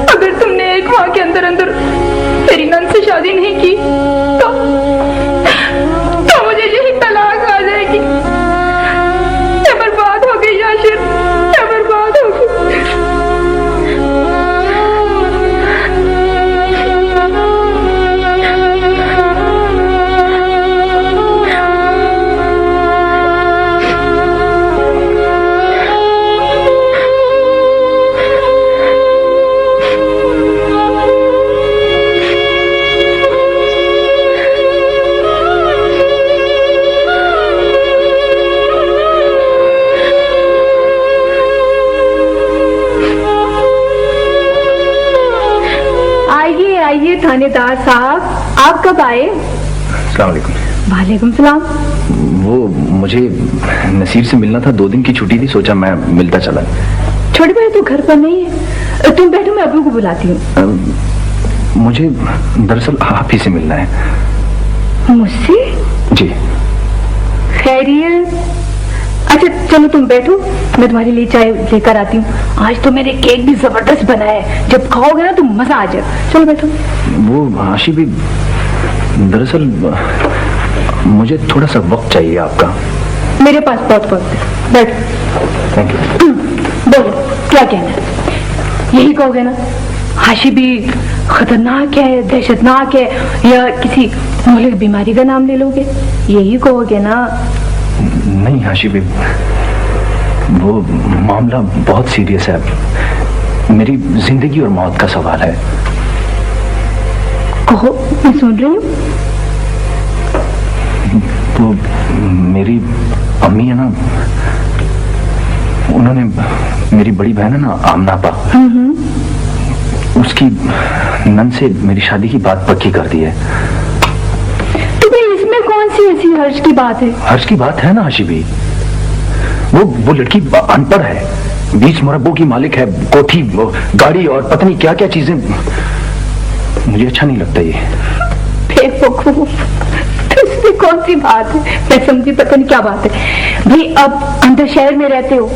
अगर तुमने एक माह के अंदर अंदर तेरी नंद से शादी नहीं की तो मुझे यही तलाक आ जाएगी। मैं बर्बाद हो गई याशिर, मैं बर्बाद हो गई। आइए थानेदार साहब, आप कब आए? अस्सलाम वालेकुम। वालेकुम सलाम। वो मुझे नसीर से मिलना था, 2 दिन की छुट्टी थी, सोचा मैं मिलता चला। छोटे भाई तो घर पर नहीं है, तुम बैठो, मैं अबू को बुलाती हूँ। मुझे दरअसल आप ही से मिलना है। मुझसे? जी। खैरियत? अच्छा चलो तुम बैठो, मैं तुम्हारे लिए चाय लेकर आती हूँ। आज तो मैंने केक भी जबरदस्त बनाया है, जब खाओगे ना तो मजा आ जाए। चलो बैठो। वो हाशी भी, दरअसल मुझे थोड़ा सा वक्त चाहिए आपका। मेरे पास बहुत वक्त है, बैठो। Thank you. बोलो क्या कहना है? यही कहोगे ना हाशी भी खतरनाक है, दहशतनाक है, या किसी मौलिक बीमारी का नाम ले लोगे? यही कहोगे ना? नहीं हाशी भी, वो मामला बहुत सीरियस है, मेरी जिंदगी और मौत का सवाल है। कहो, मैं सुन रही हूँ। तो मेरी अम्मी है ना, उन्होंने, मेरी बड़ी बहन है ना आमनापा, उसकी नंद से मेरी शादी की बात पक्की कर दी है। इसमें कौन सी ऐसी हर्ष की बात है? हर्ष की बात है ना हाशी भी, वो लड़की अनपढ़ है, 20 मुरब्बों की मालिक है, कोठी, गाड़ी और पता नहीं क्या क्या चीजें। मुझे अच्छा नहीं लगता ये। बेवकूफ, तो इसमें कौन सी बात है? मैं समझी पता नहीं क्या बात है। भाई अब अंदर शहर में रहते हो,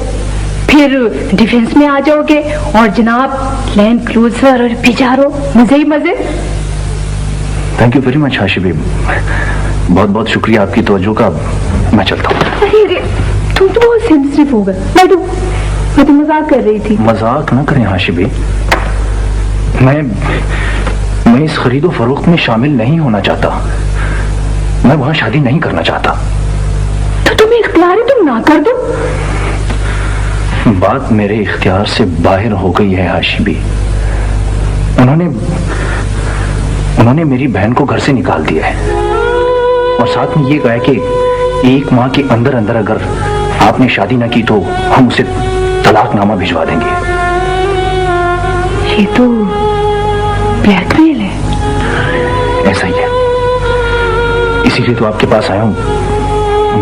फिर डिफेंस में आ जाओगे और जनाब लैंड क्रूजर और पिजारो, मजे ही मजे। थैंक यू वेरी मच हाशी भी, बहुत बहुत शुक्रिया आपकी तवज्जो का। मैं चलता हूँ। अरे तुम तो बहुत सेंसिटिव हो गए। बैठो, मैं तो मजाक कर रही थी। मजाक ना करें हाशी भी, मैं इस खरीदो फरोख्त में शामिल नहीं होना चाहता, मैं वहां शादी नहीं करना चाहता। तो तुम्हें इख्तियार है, तुम ना कर दो। बात मेरे इख्तियार से बाहर हो गई है हाशी भी। उन्होंने मेरी बहन को घर से निकाल दिया है और साथ में ये कहा कि 1 माह के अंदर अंदर अगर आपने शादी ना की तो हम उसे तलाकनामा भिजवा देंगे। ये तो ब्लैकमेल है। ऐसा ही है, इसीलिए तो आपके पास आया हूं।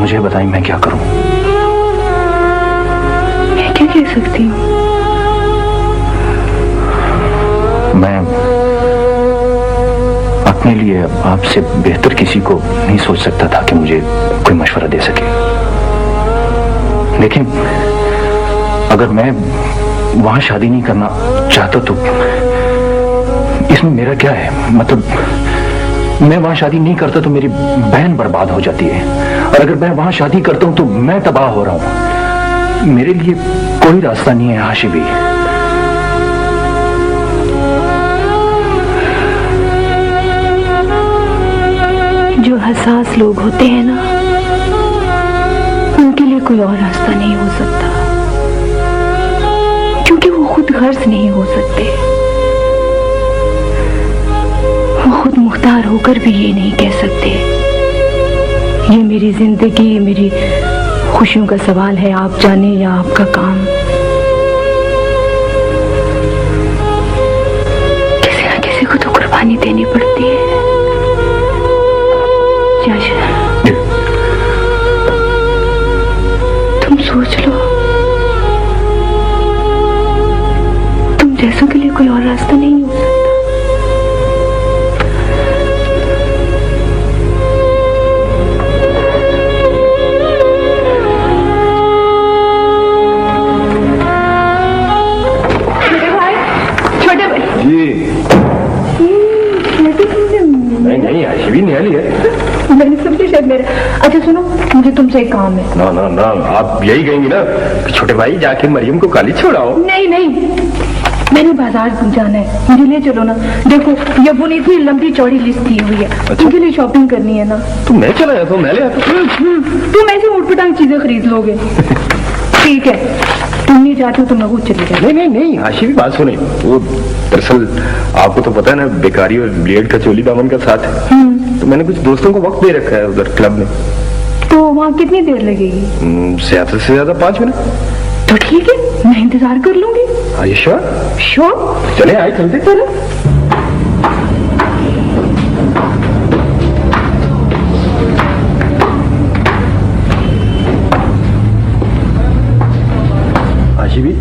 मुझे बताइए मैं क्या करूं? मैं क्या कह सकती हूँ? मैं अपने लिए आपसे बेहतर किसी को नहीं सोच सकता था कि मुझे कोई मशवरा दे सके। लेकिन अगर मैं वहां शादी नहीं करना चाहता तो इसमें मेरा क्या है? मतलब मैं वहां शादी नहीं करता तो मेरी बहन बर्बाद हो जाती है, और अगर मैं वहां शादी करता हूं तो मैं तबाह हो रहा हूं। मेरे लिए कोई रास्ता नहीं है हाशी भी। जो हसास लोग होते हैं ना, उनके लिए कोई और रास्ता नहीं हो सकता, क्योंकि वो खुद गर्ज नहीं हो सकते। वो खुद मुख्तार होकर भी ये नहीं कह सकते ये मेरी जिंदगी, मेरी खुशियों का सवाल है, आप जाने या आपका काम। किसी ना किसी को तो कुर्बानी देनी पड़ती है। तुम सोच लो, तुम जैसों के लिए कोई और रास्ता नहीं हो सकता। छोटे जी नहीं नहीं आशिवी निहाली है। मैंने समझी शायद मेरा। अच्छा सुनो, मुझे तुमसे एक काम है। ना ना ना, आप यही कहेंगी ना कि छोटे भाई जाके मरियम को काली छोड़ाओ। नहीं नहीं, मैंने बाजार जाना है, मुझे ले चलो ना। देखो ये बुनी इतनी लंबी चौड़ी लिस्ट दी हुई है। अच्छा। उनके लिए शॉपिंग करनी है ना। तो मैं चला जाता हूँ, मैं ले आता हूँ। तुम ऐसे उठपटांग चीजें खरीद लोगे। ठीक है, तुम नहीं चाहते हो तो मैं वो चली जाऊँ। नहीं नहीं नहीं, आशिवी बात सुने। वो दरअसल आपको तो पता है ना, बेकारी और ब्लेड का चोली दामन का साथ है। तो मैंने कुछ दोस्तों को वक्त दे रखा है उधर क्लब में। तो वहाँ कितनी देर लगेगी? ज्यादा से ज्यादा 5 मिनट। तो ठीक है, मैं इंतजार कर लूंगी। Are you sure? श्योर। चले आए, चलते चलो। आशिवी,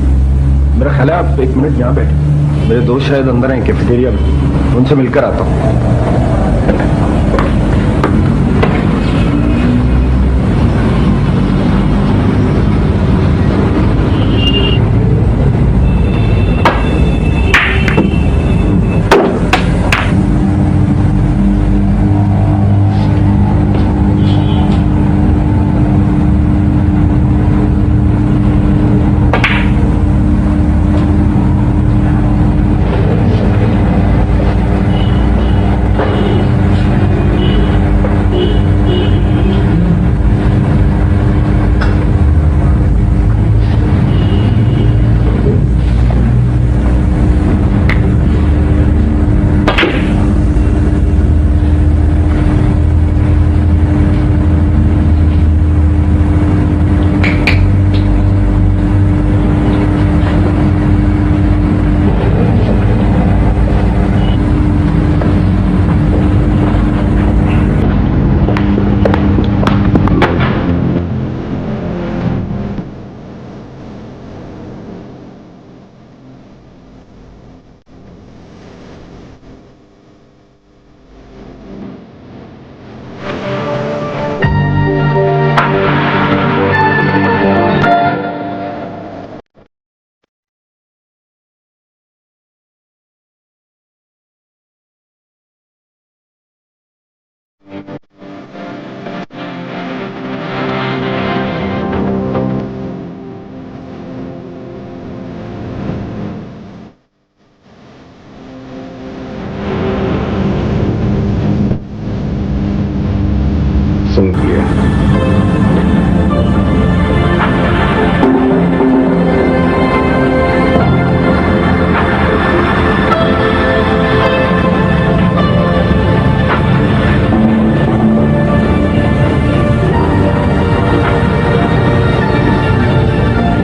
मेरा ख्याल है आप 1 मिनट यहाँ बैठे। मेरे दोस्त शायद अंदर हैं कैफेटेरिया में, उनसे मिलकर आता हूँ। सुन लिया।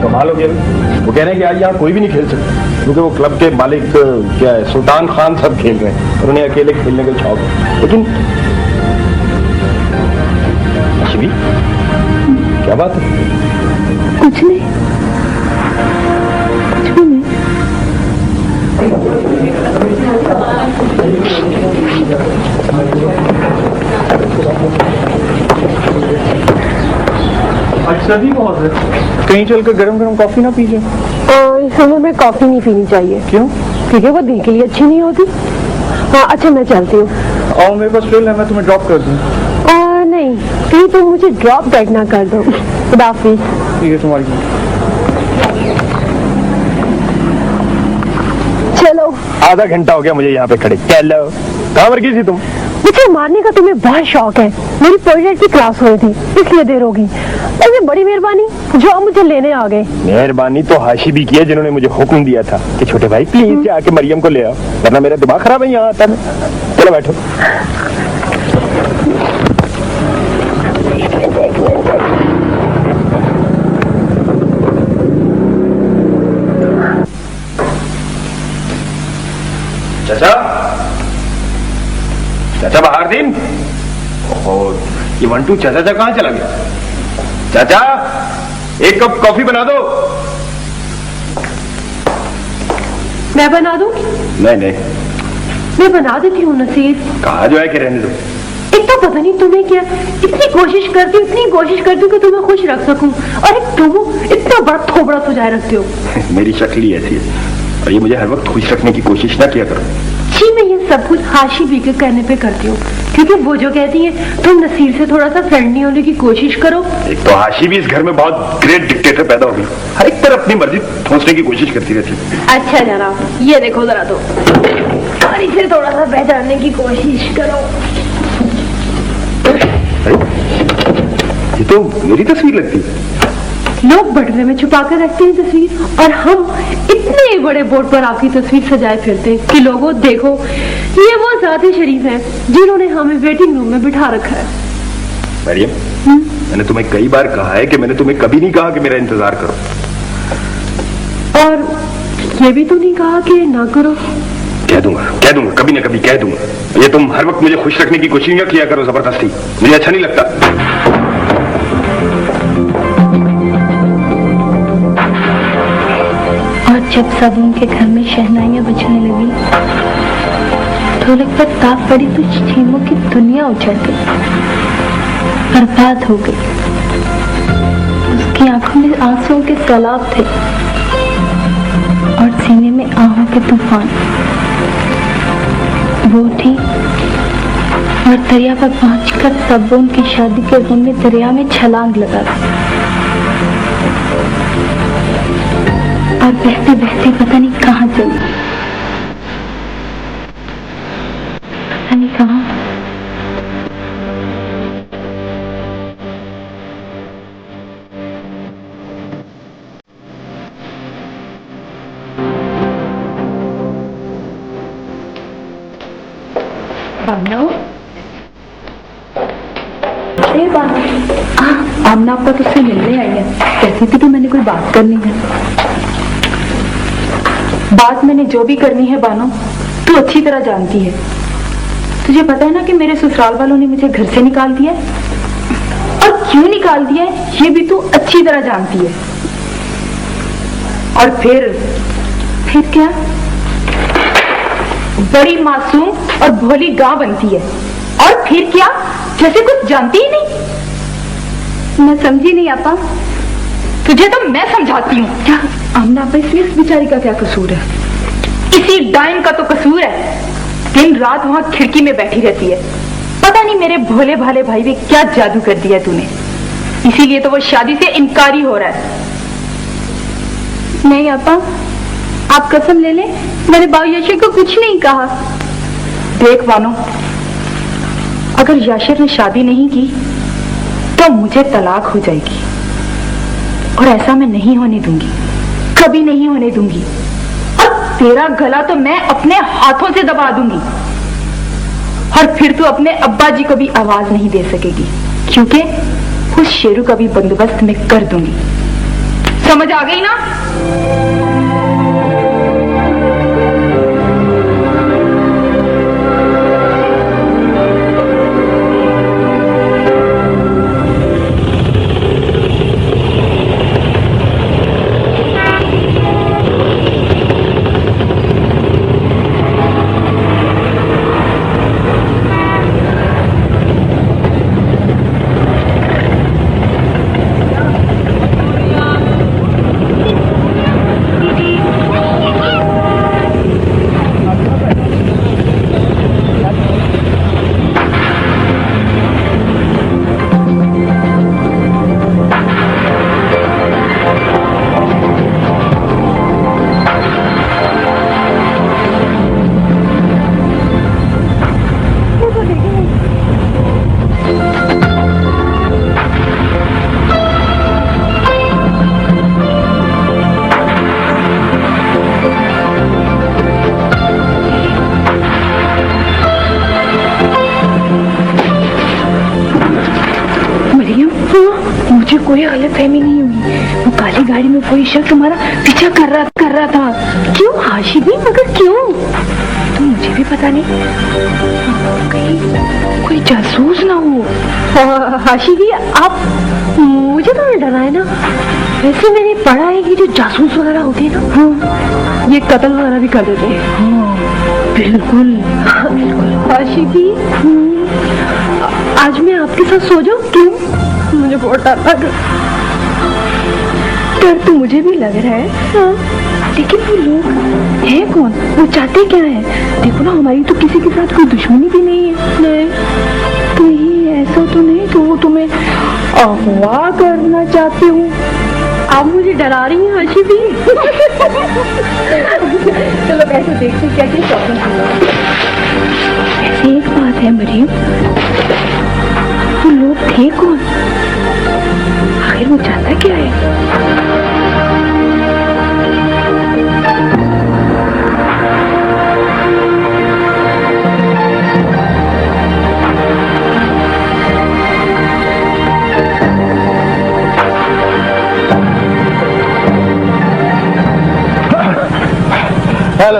कमाल हो गया। वो कह रहे हैं कि आज यहाँ कोई भी नहीं खेल सकता, क्योंकि वो क्लब के मालिक क्या है, सुल्तान खान सब खेल रहे हैं और उन्हें अकेले खेलने का शौक है। लेकिन आशिवी, क्या बात है? कुछ नहीं, कुछ भी नहीं। आज सर्दी बहुत है, कहीं चलकर गरम गरम कॉफी ना पीजिए। इस समय में कॉफी नहीं पीनी चाहिए। क्यों? क्योंकि वो दिल के लिए अच्छी नहीं होती। हाँ अच्छा, मैं चलती हूँ। आओ, मेरे पास ट्रेन है, मैं तुम्हें ड्रॉप कर दूँ। नहीं, कहीं तुम मुझे ड्रॉप डेड ना कर दो। खुदा हाफिज। ठीक है, तुम्हारी। चलो। आधा घंटा हो गया मुझे यहाँ पे खड़े। चलो, कहाँ पर गई थी तुम? मुझे मारने का तुम्हें बहुत शौक है। मेरी प्रोजेक्ट की क्लास हुई थी, इसलिए देर होगी। ऐसे बड़ी मेहरबानी जो आप मुझे लेने आ गए। मेहरबानी तो हाशिबी की है, जिन्होंने मुझे हुक्म दिया था कि छोटे भाई प्लीज जाके मरियम को ले आओ, वरना मेरा दिमाग खराब है यहाँ आता है। चलो बैठो। चाचा, चाचा बहारदीन। ओहो, ये वंटू चाचा कहाँ चला गया? चाचा, एक कप कॉफी बना दो। मैं बना दूं? नहीं, मैं बना देती हूँ नसीर। कहा जो है कि रहने दो। एक तो पता नहीं तुम्हें क्या, इतनी कोशिश करती हूँ कि तुम्हें खुश रख सकूं, और एक तुम इतना बड़ा थोबड़ा सुझाए रखते हो। मेरी शक्ल ही ऐसी है। और ये मुझे हर वक्त खुश रखने की कोशिश ना किया करो। जी मैं ये सब कुछ हाशी भी के कहने पे करती हूँ, क्योंकि वो जो कहती है तुम नसीर से थोड़ा सा फ्रेंडली होने की कोशिश करो। एक तो हाशी भी इस घर में बहुत ग्रेट डिक्टेटर पैदा हो गई, हर एक तरफ अपनी मर्जी ठोंसने की कोशिश करती रहती है। अच्छा जनाब ये देखो जरा तो, और इसे थोड़ा सा पहचानने की कोशिश करो। ये तो मेरी तस्वीर लगती है। लोग बटवे में छुपा कर रखते हैं तस्वीर, और हम इतने बड़े बोर्ड पर आपकी तस्वीर सजाए फिरते हैं कि लोगों देखो ये वो ज़ाती शरीफ है जिन्होंने हमें वेटिंग रूम में बिठा रखा है। मरियम, मैंने तुम्हें कई बार कहा है कि मैंने तुम्हें कभी नहीं कहा कि मेरा इंतजार करो, और ये भी तो नहीं कहा कि ना करो। कह दूंगा कभी ना कभी कह दूंगा। ये तुम हर वक्त मुझे खुश रखने की कोशिश न किया करो जबरदस्ती, मुझे अच्छा नहीं लगता। और जब सब उनके घर में शहनाइयां बजने लगी, ढोलक पर ताप पड़ी तो छीमों की दुनिया उछल गई, बर्बाद हो गई। उसकी आंखों में आंसुओं के तालाब थे और सीने में आहों के तूफान। वो उठी और दरिया पर पहुंचकर तब वो उनकी शादी के गम में दरिया में छलांग लगा दी, और बहते बहते पता नहीं कहाँ चली, पता नहीं कहाँ। आमना आपका तुझसे मिलने आई है, कहती थी कि मैंने कोई बात करनी है। बात मैंने जो भी करनी है बानो, तू अच्छी तरह जानती है। तुझे पता है ना कि मेरे ससुराल वालों ने मुझे घर से निकाल दिया है, और क्यों निकाल दिया है ये भी तू अच्छी तरह जानती है। और फिर क्या, बड़ी मासूम और भोली गां बनती है, और फिर क्या, जैसे कुछ जानती ही नहीं। मैं समझी नहीं आपा, तुझे तो मैं समझाती हूँ। क्या आमना आपा, इसमें इस बेचारी का क्या कसूर है? इसी डाइन का तो कसूर है, दिन रात वहां खिड़की में बैठी रहती है। पता नहीं मेरे भोले भाले भाई ने क्या जादू कर दिया तूने, इसीलिए तो वो शादी से इनकारी हो रहा है। नहीं आपा, आप कसम ले ले, मैंने बाबू याशिर को कुछ नहीं कहा। देख बानो, अगर याशिर ने शादी नहीं की तो मुझे तलाक हो जाएगी, और ऐसा मैं नहीं होने दूंगी, कभी नहीं होने दूंगी। और तेरा गला तो मैं अपने हाथों से दबा दूंगी, और फिर तू अपने अब्बा जी को भी आवाज नहीं दे सकेगी, क्योंकि उस शेरू का भी बंदोबस्त मैं कर दूंगी। समझ आ गई ना? कोई गलतफहमी नहीं हुई। वो काली गाड़ी में कोई शख्स हमारा पीछा कर रहा था। क्यों हाशी भी, मगर क्यों? तो मुझे भी पता नहीं, कहीं कोई जासूस ना हो। हाशी भी, आप मुझे तो नहीं डराए ना? वैसे मैंने पढ़ा है कि जो जासूस वगैरह होते हैं ना, हाँ, ये कत्ल वगैरह भी कर देते हैं। हाँ, बिल्कुल बिल्कुल। हाशी भी, आज मैं आपके साथ सो जाऊं? क्यों? मुझे बहुत डर लग रहा है। डर तो मुझे भी लग रहा है। हाँ, लेकिन वो लोग हैं कौन, वो चाहते क्या है? देखो ना, हमारी तो किसी के साथ कोई दुश्मनी भी नहीं है। नहीं, कहीं ऐसा तो नहीं कि वो तुम्हें अगवा करना चाहते हो? आप मुझे डरा रही हैं हर्षी भी। चलो कैसे देखते क्या क्या शॉपिंग की। ऐसी एक बात है मरियम, वो लोग थे कौन? आखिर वो चाहता क्या है? हेलो,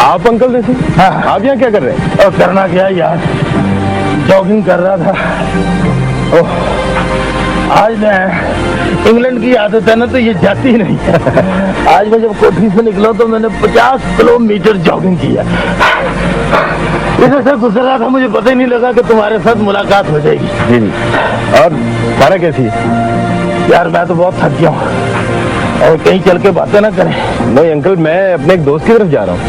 आप अंकल जैसे? हाँ, आप यहाँ क्या कर रहे हैं? और करना क्या यार, जॉगिंग कर रहा था। ओह, आज मैं इंग्लैंड की आदत है ना, तो ये जाती ही नहीं। आज मैं जब कोठी से निकला तो मैंने 50 किलोमीटर जॉगिंग किया। इधर से गुजर रहा था, मुझे पता ही नहीं लगा कि तुम्हारे साथ मुलाकात हो जाएगी। जी। और सारा कैसी है? यार मैं तो बहुत थक गया हूँ, और कहीं चल के बातें ना करें। नहीं अंकल, मैं अपने एक दोस्त की तरफ जा रहा हूँ।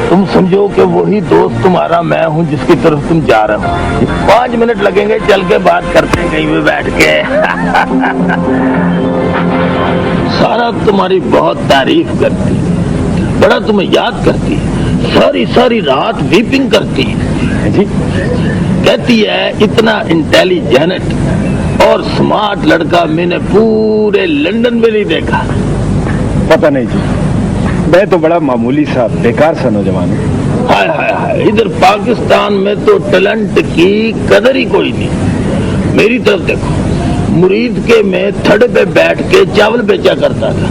तुम समझो कि वही दोस्त तुम्हारा मैं हूँ जिसकी तरफ तुम जा रहे हो। 5 मिनट लगेंगे, चल के बात करते हैं कहीं भी बैठ के। सारा तुम्हारी बहुत तारीफ करती, बड़ा तुम्हें याद करती, सारी सारी रात वीपिंग करती जी। कहती है इतना इंटेलिजेंट और स्मार्ट लड़का मैंने पूरे लंदन में नहीं देखा। पता नहीं जी, मैं तो बड़ा मामूली सा बेकार सा नौजवान हूँ। हाय हाय हाय, इधर पाकिस्तान में तो टैलेंट की कदर ही कोई नहीं। मेरी तरफ देखो, मुरीद के मैं थड़ पे बैठ के चावल बेचा करता था,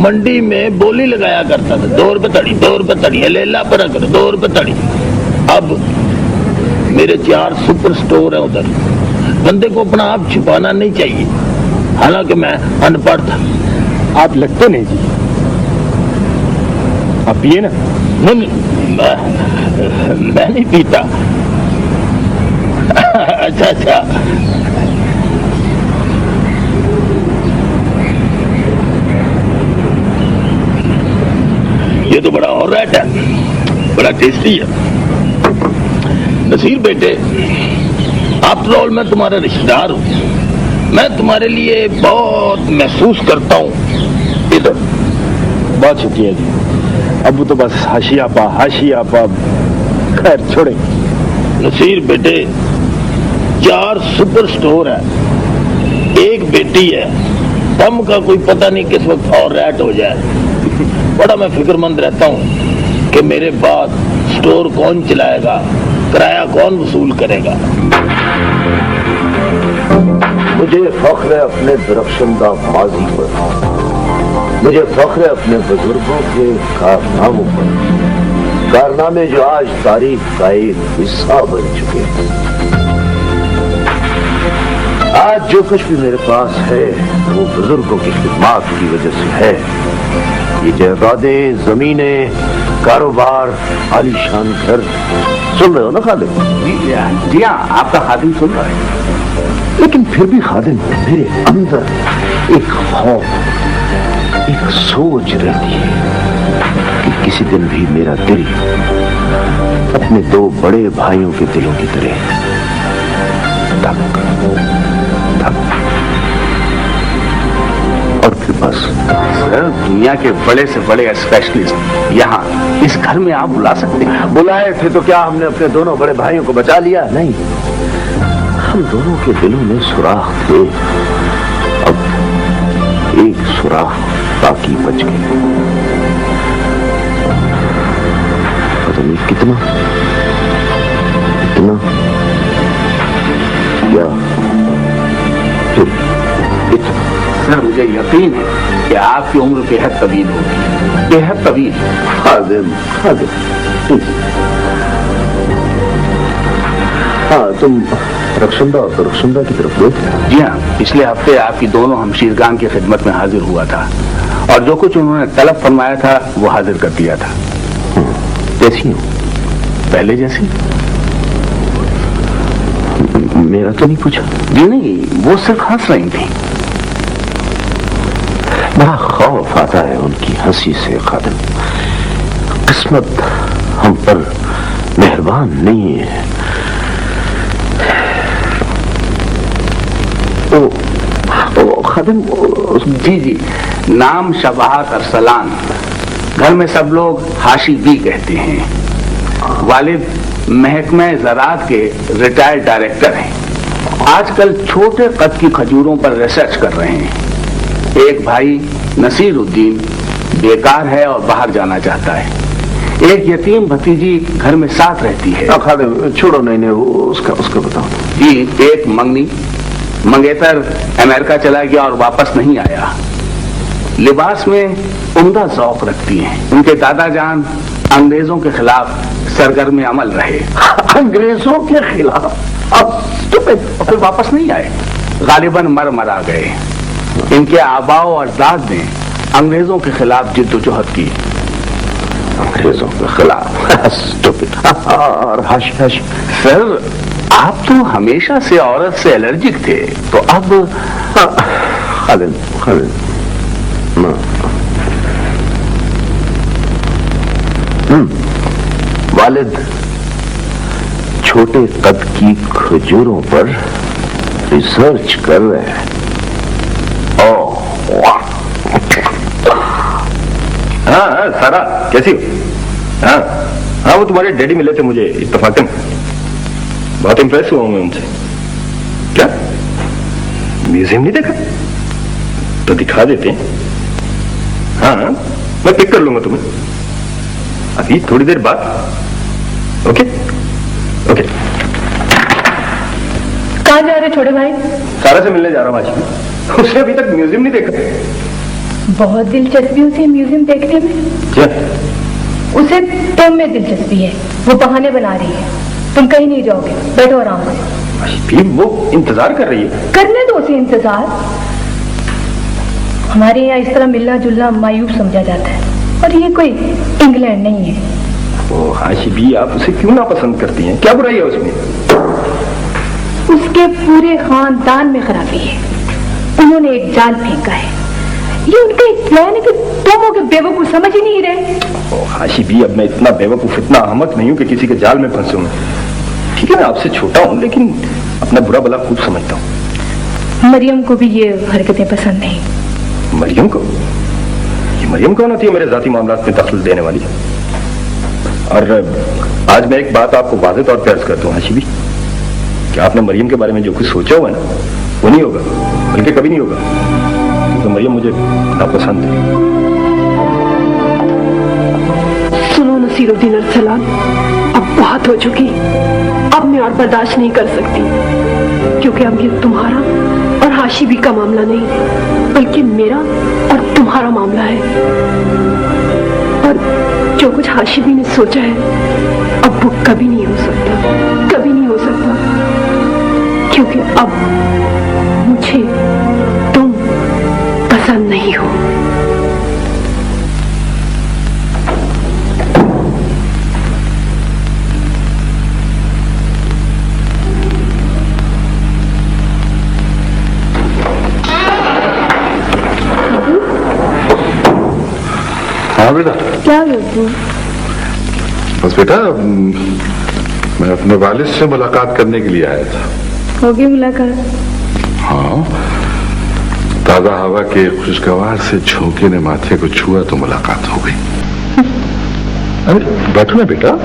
मंडी में बोली लगाया करता था, 2 रुपए तड़ी, 2 रुपए तड़ी, लेला पर 2 रुपए तड़ी। अब मेरे 4 सुपर स्टोर है उधर। बंदे को अपना आप छुपाना नहीं चाहिए, हालांकि मैं अनपढ़ था। आप लगते नहीं जी। आप पिए ना? नहीं, मैं नहीं पीता। अच्छा अच्छा, ये तो बड़ा और रेट है, बड़ा टेस्टी है। नसीर बेटे, आफ्टर ऑल मैं तुम्हारा रिश्तेदार हूँ, मैं तुम्हारे लिए बहुत महसूस करता हूँ। इधर बहुत शुक्रिया जी। अब वो तो बस हाशिया पा। खैर छोड़े। नसीर बेटे, 4 सुपर स्टोर है, 1 बेटी है, दम का कोई पता नहीं किस वक्त और रैट हो जाए। बड़ा मैं फिक्रमंद रहता हूँ कि मेरे बाद स्टोर कौन चलाएगा, किराया कौन वसूल करेगा। मुझे फख्र है अपने दरख्शंदा माजी पर, मुझे फख्र है अपने बुजुर्गों के कारनामों पर, कारनामे जो आज तारीख का एक हिस्सा बन चुके हैं। आज जो कुछ भी मेरे पास है वो बुजुर्गों की खिदमत की वजह से है। ये जायदादें, जमीनें, कारोबार, आलीशान घर। सुन रहे हो ना खादिम? जी हाँ, आपका खादिम सुन रहा है। लेकिन फिर भी खादिम, मेरे अंदर एक खौफ, एक सोच रहती है कि किसी दिन भी मेरा दिल अपने 2 बड़े भाइयों के दिलों की तरह धक धक। और फिर बस सर, दुनिया के बड़े से बड़े स्पेशलिस्ट यहाँ इस घर में आप बुला सकते हैं। बुलाए थे तो क्या हमने अपने दोनों बड़े भाइयों को बचा लिया? नहीं, हम दोनों के दिलों में सुराख थे, अब एक सुराख बाकी बच गए। पता नहीं कितना या फिर इतना। सर, मुझे यकीन है कि आपकी उम्र बेहद तवील होगी, बेहद तवील। खादिम, हाँ, तुम रक्षुंदा और दरक्षुंदा की तरफ गए थे? जी हाँ, पिछले हफ्ते आपकी दोनों हमशीरगान की खिदमत में हाजिर हुआ था, और जो कुछ उन्होंने तलब फरमाया था वो हाजिर कर दिया था। कैसी हो? पहले जैसी? मेरा तो नहीं पूछा? जी नहीं, वो सिर्फ हंस रही थी। बड़ा खौफ आता है उनकी हंसी से खादिम। किस्मत हम पर मेहरबान नहीं है। ओ खादिम, जी जी, नाम शबाहत अरसलान, घर में सब लोग हाशी बी कहते हैं। वालिद महकमे ज़राअत के रिटायर्ड डायरेक्टर हैं। आजकल छोटे कद की खजूरों पर रिसर्च कर रहे हैं। एक भाई नसीरुद्दीन बेकार है और बाहर जाना चाहता है। एक यतीम भतीजी घर में साथ रहती है। खादिम छोड़ो, नहीं उसका बताओ। जी, एक मंगेतर अमेरिका चला गया और वापस नहीं आया। लिबास में उम्दा शौक रखती हैं। उनके दादा जान अंग्रेजों के खिलाफ सरगर्म अमल रहे। अंग्रेजों के खिलाफ? अब तो फिर वापस नहीं आए, गालिबन मरा गए। इनके आबाओ और दाद ने अंग्रेजों के खिलाफ जिद्दोजहद की। अंग्रेजों के खिलाफ? और हाश सर, आप तो हमेशा से औरत से एलर्जिक थे, तो अब खालिद वालिद छोटे कद की खजूरों पर रिसर्च कर रहे हैं। हाँ सारा, कैसी हो? हाँ, वो तुम्हारे डैडी मिले थे मुझे इत्तफाकन। बहुत इंप्रेस हुआ हूं मैं उनसे। क्या म्यूजियम नहीं देखा? तो दिखा देते हैं। हाँ, मैं पिक कर लूंगा तुम्हें अभी थोड़ी देर बाद। Okay okay. कहाँ जा रहे छोटे भाई? सारा से मिलने जा रहा हूँ आज। उसने अभी तक म्यूजियम नहीं देखा। बहुत दिलचस्पी उसे म्यूजियम देखने में। क्या? उसे तुम में दिलचस्पी है, वो बहाने बना रही है। तुम कहीं नहीं जाओगे, बैठो आराम से। भी वो इंतजार कर रही है। करने दो उसे इंतजार। हमारे यहाँ इस तरह मिलना जुलना मायूस समझा जाता है, और ये कोई इंग्लैंड नहीं है। ओ हाशी भी, आप उसे क्यों ना पसंद करती हैं? क्या बुराई है उसमें? उसके पूरे खानदान में खराबी है। उन्होंने एक जाल फेंका है। ये उनका एक प्लान है कि तुम हो के बेवकूफ समझ ही नहीं रहे। ओ हाशी भी, अब मैं इतना बेवकूफ, इतना अहमक नहीं हूं कि किसी के जाल में फंसूं मैं। ठीक है, मैं आपसे छोटा हूं, लेकिन अपना बुरा भला खूब समझता हूं। मरियम को भी ये हरकतें पसंद नहीं। मरियम को? ये मरियम कौन होती है मेरे जाती मामलात में दखल देने वाली? और आज मैं एक बात आपको वाज़ेह तौर पर अर्ज करता हूं हाशी भी, कि आपने मरियम के बारे में जो कुछ सोचा हुआ है ना, वो नहीं होगा, बल्कि कभी नहीं होगा। क्योंकि मरियम मुझे नापसंद है। सुनो नसीरुद्दीन अरसलान, अब बहुत हो चुकी। अब मैं और बर्दाश्त नहीं कर सकती, क्योंकि अब ये तुम्हारा और हाशिबी का मामला नहीं, बल्कि मेरा और तुम्हारा मामला है। और जो कुछ हाशिबी ने सोचा है, अब वो कभी नहीं हो सकता, कभी नहीं हो सकता, क्योंकि अब मुझे तुम पसंद नहीं हो। हाँ बेटा। क्या बाबू? बस बेटा, मैं अपने वालिद से मुलाकात करने के लिए आया था। होगी मुलाकात? हाँ, ताजा हवा के खुशगवार से झोंके ने माथे को छुआ तो मुलाकात हो गई। अरे बैठो ना बेटा।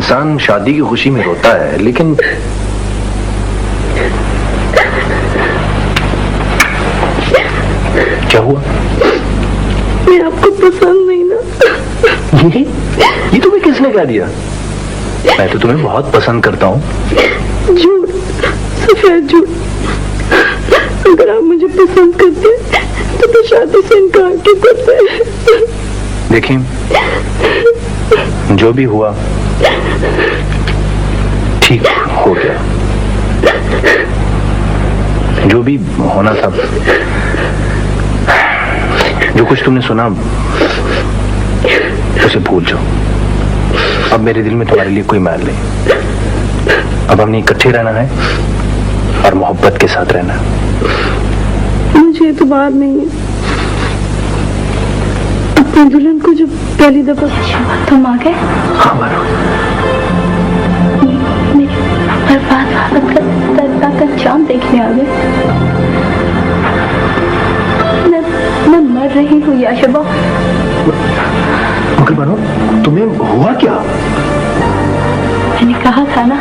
इंसान शादी की खुशी में रोता है, लेकिन क्या हुआ? मैं आपको पसंद नहीं ना। ये तुम्हें किसने कह दिया? मैं तो तुम्हें बहुत पसंद करता हूँ। झूठ, सफेद झूठ। अगर आप मुझे पसंद करते तो फिर शादी से इनकार क्यों करते? देखिए, जो भी हुआ ठीक हो गया। जो भी होना था, जो कुछ तुमने सुना उसे भूल जाओ। अब मेरे दिल में तुम्हारे लिए कोई मैल नहीं। अब हमने इकट्ठे रहना है और मोहब्बत के साथ रहना है। मुझे एतबार नहीं है अपने दुल्हन को जो पहली दफा। तुम आ गए? हाँ मानो, मेरी बर्बाद हालत का चांद देखने आ गए। मैं मर रही हूँ याशबा। अंकल बनो, तुम्हें हुआ क्या? मैंने कहा था ना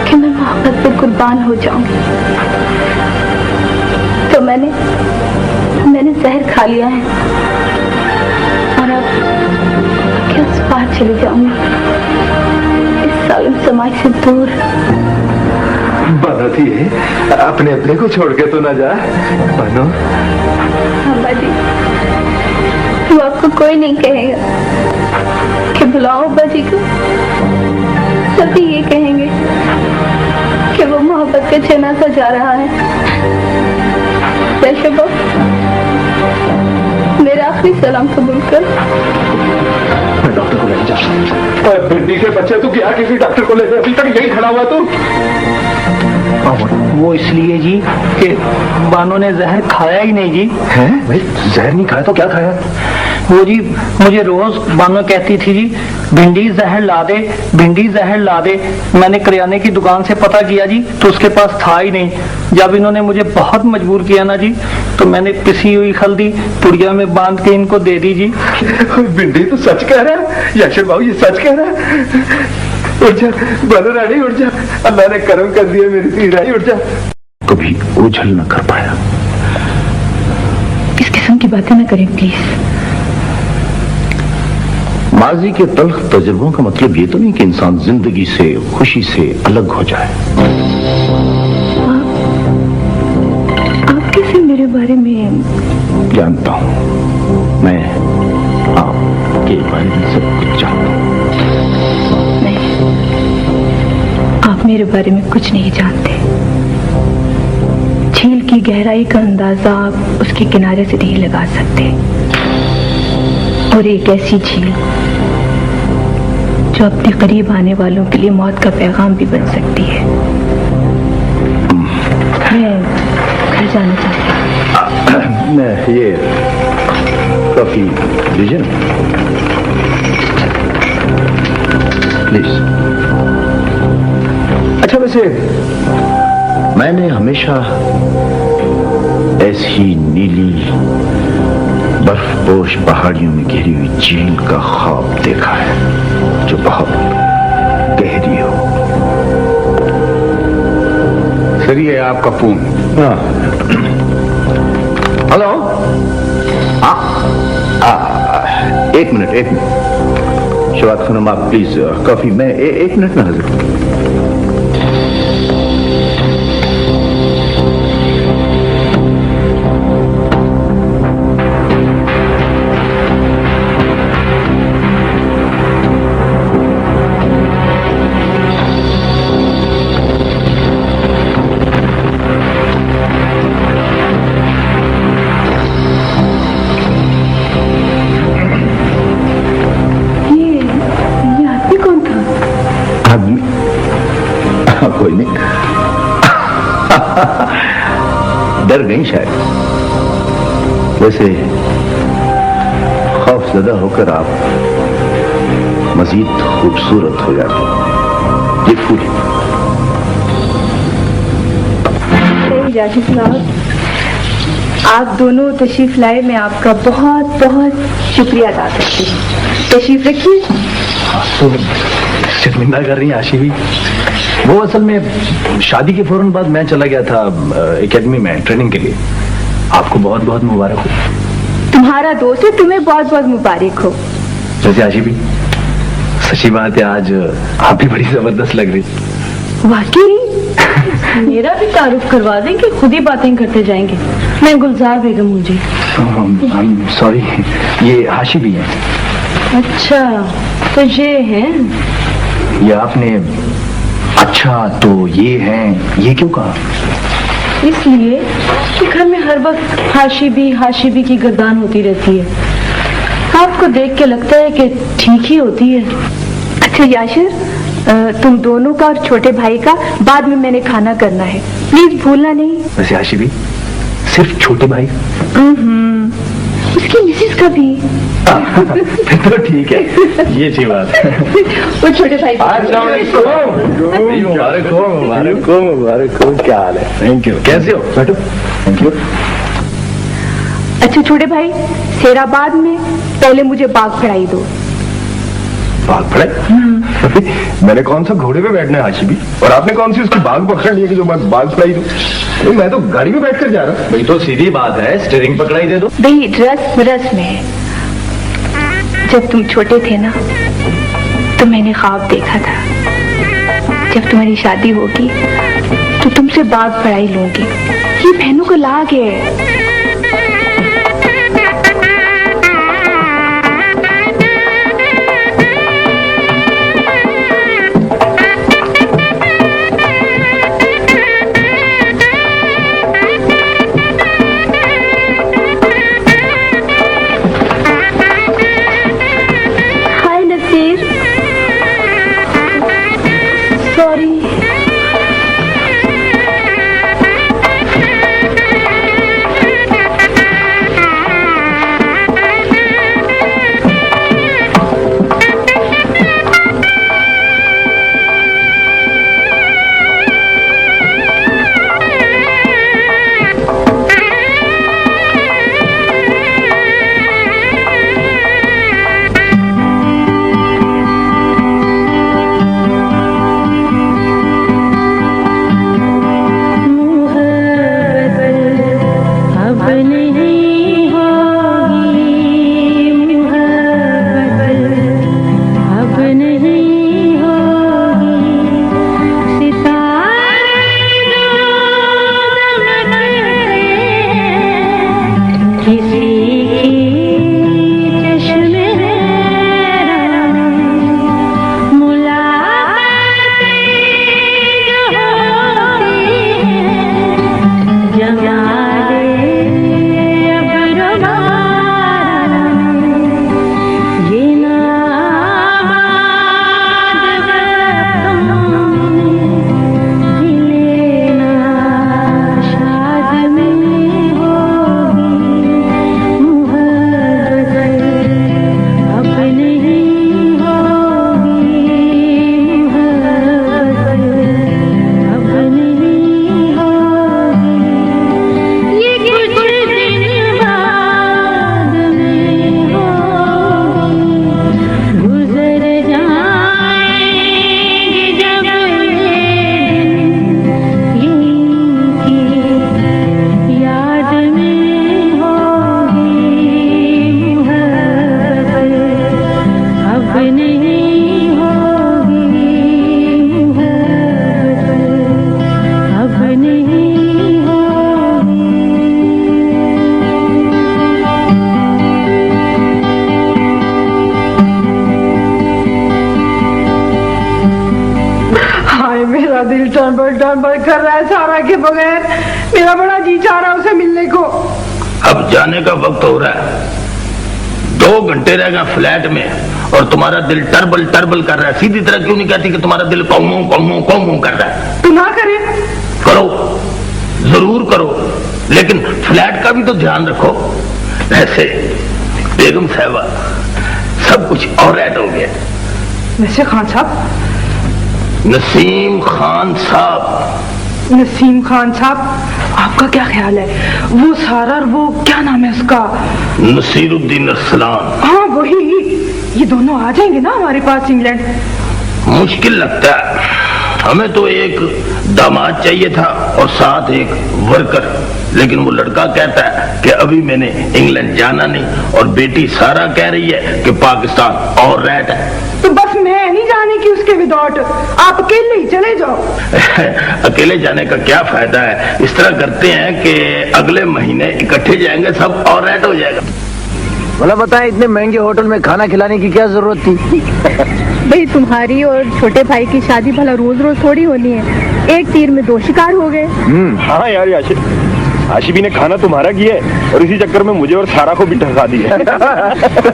कि मैं मोहब्बत पे कुर्बान हो जाऊंगी, तो मैंने जहर खा लिया है और अब क्या उस पार चली जाऊंगी, इस सालिम समाज से दूर। बनाती है, अपने अपने को छोड़ के तो ना जा। बनो, अम्मा जी, वो आपको कोई नहीं कहेगा कि बुलाओ अब्बा जी को। सभी ये कहेंगे कि वो मोहब्बत का छेना सा जा रहा है। शबा, मेरा आखिरी सलाम कबूल कर। मैं डॉक्टर को ले जा। भिंडी के बच्चे, तू क्या किसी डॉक्टर को ले जा? अभी तक यही खड़ा हुआ तू। वो इसलिए जी कि बानो ने जहर खाया ही नहीं जी। हैं? भाई जहर नहीं खाया तो क्या खाया? वो जी मुझे रोज बानो कहती थी जी, भिंडी जहर ला दे, भिंडी जहर ला दे। मैंने करियाने की दुकान से पता किया जी, तो उसके पास था ही नहीं। जब इन्होंने मुझे बहुत मजबूर किया ना जी, तो मैंने पिसी हुई हल्दी पुड़िया में बांध के इनको दे दी जी। भिंडी तो सच कह रहा है याशर बाबू, ये सच कह रहा है। उठ जा बानो रानी, उठ जा। अल्लाह ने करम कर दिया मेरी धीराई, उठ जा। कभी ओझल न कर पाया। इस किस्म की बातें ना करें प्लीज। माजी के तल्ख तजुर्बों का मतलब ये तो नहीं कि इंसान जिंदगी से, खुशी से अलग हो जाए। आप कैसे मेरे बारे में? जानता हूं, मैं आपके बारे में सब कुछ जानता हूं। नहीं, आप मेरे बारे में कुछ नहीं जानते। झील की गहराई का अंदाजा आप उसके किनारे से नहीं लगा सकते। और एक ऐसी झील जो अपने करीब आने वालों के लिए मौत का पैगाम भी बन सकती है। मैं घर जाना चाहती हूँ। मैं ये कॉफी लीजिए प्लीज। अच्छा, वैसे मैंने हमेशा ऐसी नीली बर्फपोश पहाड़ियों में घिरी हुई झील का ख्वाब देखा है जो बहुत गहरी हो। सर, ये आपका फोन। हाँ, हेलो। एक मिनट शवाद खानम, आप प्लीज कॉफी। मैं एक मिनट में हाजिर। कोई नहीं, डर गई शायद। वैसे खौफजदा होकर आप मजीद खूबसूरत हो जाते। ये फूल राजीव साहब, आप दोनों तशरीफ लाए, मैं आपका बहुत बहुत शुक्रिया अदा करती हूँ। तशरीफ रखिए। तो शर्मिंदा कर रही हैं आशी भी। वो असल में शादी के फौरन बाद मैं चला गया था एकेडमी में ट्रेनिंग के लिए। आपको बहुत बहुत मुबारक हो। तुम्हारा दोस्त है, तुम्हें बहुत बहुत मुबारक हो। वैसे आशी भी सच्ची बात है, आज आप भी बड़ी जबरदस्त लग रही। वाकई मेरा भी तारुफ करवा दें कि खुद ही बातें करते जाएंगे। मैं गुलजार बेगम हूँ जी। सॉरी, ये हाशी भी है। अच्छा, तो ये हैं? ये आपने अच्छा तो ये हैं ये क्यों कहा? इसलिए कि घर में हर वक्त हाशी भी की गर्दान होती रहती है। आपको देख के लगता है कि ठीक ही होती है। अच्छा याशिर, तुम दोनों का और छोटे भाई का बाद में मैंने खाना करना है, प्लीज भूलना नहीं। वैसे हाशी भी सिर्फ छोटे भाई? उसकी मिसेस का भी। तो ठीक है, ये अच्छी बात है। वो छोटे भाई। मुबारक हो। क्या हाल है? Thank you. कैसे हो? बैठो। Thank you. अच्छा छोटे भाई, शेराबाद में पहले मुझे बाग फड़ाई दो। बाग फड़ाई? मैंने कौन सा घोड़े पे बैठना है हाशी भी, और आपने कौन सी उसकी बाग पकड़ ली है कि जो मैं बाग फड़ाई दूं? मैं तो गाड़ी में बैठकर जा रहा। भाई तो सीधी बात है, स्टीयरिंग पकड़ाई दे दो। भाई रस में जब तुम छोटे थे ना, तो मैंने ख्वाब देखा था जब तुम्हारी शादी होगी तो तुमसे बाग फड़ाई लूंगी। ये बहनों को लाग है। टर्न कर रहा है सारा के बगैर। मेरा बड़ा जी चाह रहा है उसे मिलने को। अब जाने का वक्त हो रहा है। 2 घंटे रह गए फ्लैट में और तुम्हारा दिल टर्बल टर्बल कर रहा है। सीधी तरह क्यों नहीं कहती कि तुम्हारा दिल कौमों कौमों कौमों कर रहा है? तू ना करे। करो, जरूर करो, लेकिन फ्लैट का भी तो ध्यान रखो। ऐसे बेगम साहबा सब कुछ और रेड हो गया। वैसे खान साहब, नसीम खान साहब, नसीम खान साहब, आपका क्या ख्याल है? वो सारा, वो क्या नाम है उसका? नसीरुद्दीन अरसलान। हाँ वही। ये दोनों आ जाएंगे ना हमारे पास इंग्लैंड? मुश्किल लगता है। हमें तो एक दामाद चाहिए था और साथ एक वर्कर, लेकिन वो लड़का कहता है कि अभी मैंने इंग्लैंड जाना नहीं, और बेटी सारा कह रही है कि पाकिस्तान और रहता है। तो बस मैं नहीं जाने की उसके विदाउट, आप अकेले ही चले जाओ। अकेले जाने का क्या फायदा है? इस तरह करते हैं कि अगले महीने इकट्ठे जाएंगे सब और रेट हो जाएगा। भला बताएं, इतने महंगे होटल में खाना खिलाने की क्या जरूरत थी? भाई तुम्हारी और छोटे भाई की शादी भला रोज रोज थोड़ी होनी है, एक तीर में 2 शिकार हो गए। हाँ यार याशिर, आशिबी ने खाना तुम्हारा किया है और इसी चक्कर में मुझे और सारा को भी ठगा दिया है।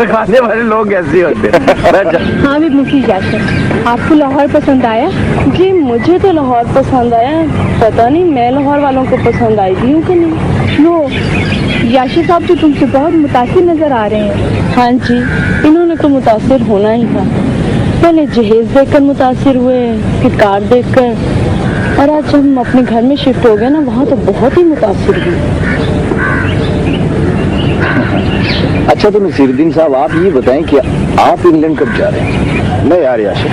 खाने वाले लोग ऐसे होते हैं। हाँ भी मुफीज याशिर, आपको लाहौर पसंद आया? जी मुझे तो लाहौर पसंद आया, पता नहीं मैं लाहौर वालों को पसंद आई भी हूँ कि नहीं। लो याशिर साहब तो तुमसे बहुत मुतासिर नजर आ रहे हैं। हाँ जी, इन्होंने तो मुतासिर होना ही था। पहले जहेज देखकर मुतासिर हुए, फिर कार देखकर, और आज जब हम अपने घर में शिफ्ट हो गए ना, वहाँ तो बहुत ही मुतासिर हुए। अच्छा तो नसीरुद्दीन साहब, आप ये बताएं कि आप इंग्लैंड कब जा रहे हैं? नहीं यार याशिर,